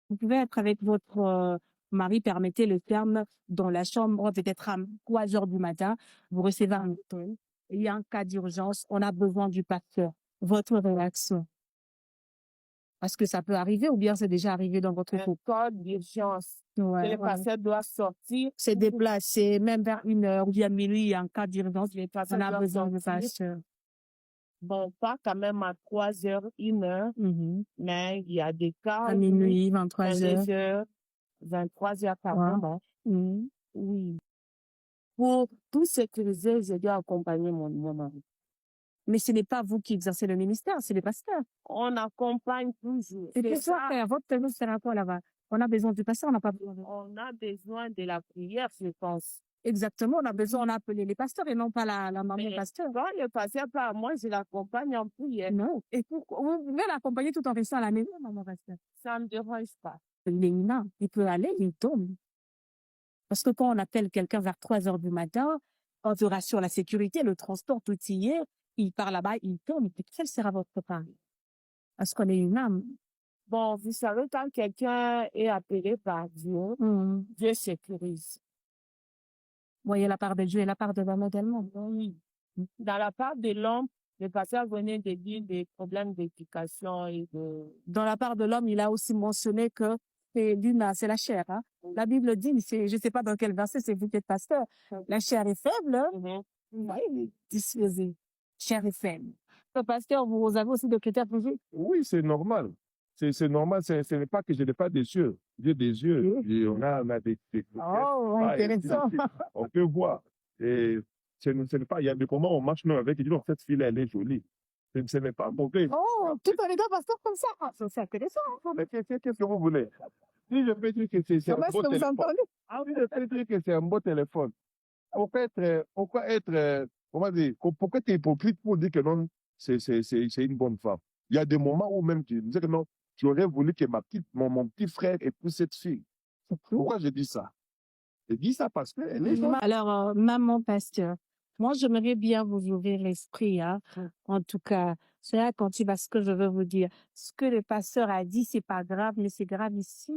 Vous pouvez être avec votre mari, permettez le terme, dans la chambre, peut-être à 3 heures du matin, vous recevez un appel. Il y a un cas d'urgence, on a besoin du pasteur. Votre réaction? Parce que ça peut arriver ou bien c'est déjà arrivé dans votre Un couple? cas d'urgence. Ouais, Le pasteur doit sortir. se déplacer, même vers 1 heure ou bien minuit, il y a un cas d'urgence, Le on pasteur a doit besoin de sortir. pasteur. Bon, pas quand même à 3 heures, 1 heure, mais il y a des cas À où minuit, 23 heures. 22 heures, 23 heures par Ouais. moment. Oui. Pour tout sécuriser, je dois accompagner mon mari. Mais ce n'est pas vous qui exercez le ministère, c'est le pasteur. On accompagne toujours. C'est C'est pour ça ça. que votre service sert à quoi là-bas? On a besoin du pasteur, on n'a pas besoin de... On a besoin de la prière, je pense. Exactement, on a besoin, on a appelé les pasteurs et non pas la maman Mais pasteur. quand le pasteur part, moi, je l'accompagne en prière. Non. Et pourquoi vous pouvez l'accompagner tout en restant à la maison, maman pasteur? Ça ne me dérange pas. Il est humain, il peut aller, il tombe. Parce que quand on appelle quelqu'un vers 3 heures du matin, on te rassure la sécurité, le transport, tout y est, il part là-bas, il tombe, quel sera votre part? Parce qu'on est humain. Bon, vous savez, quand quelqu'un est appelé par Dieu, Dieu sécurise. Voyez la part de Dieu et la part de l'homme également. Oui. Dans la part de l'homme, le pasteur venait de dire des problèmes d'éducation et de... Dans la part de l'homme, il a aussi mentionné que c'est l'humain, c'est la chair. Hein. La Bible dit, je ne sais pas dans quel verset, c'est vous qui êtes pasteur, la chair est faible, oui, disposée. Chair est faible. Le pasteur, vous avez aussi des critères pour vous? Oui, c'est normal. C'est normal, ce n'est pas que je n'ai pas des yeux. J'ai des yeux. Et on a des oh, intéressant. On peut voir. Et ce n'est pas, il y a des moments où on marche même avec, et disons, cette fille-là, elle est jolie. Ce n'est pas mauvais. Oh, tout un regard pasteur comme ça. C'est intéressant. Mais qu'est-ce que vous voulez? Si je peux dire que c'est un beau téléphone. Si je peux dire que c'est un beau téléphone. Pourquoi comment dire, pourquoi tu es hypocrite pour dire que non, c'est une bonne femme? Il y a des moments où même tu disais que non, tu aurais voulu que mon petit frère épouse cette fille. Pourquoi je dis ça? Je dis ça parce que elle est jolie. Alors, maman pasteur, moi, j'aimerais bien vous ouvrir l'esprit, hein. En tout cas, c'est attentif à ce que je veux vous dire. Ce que le pasteur a dit, c'est pas grave, mais c'est grave ici.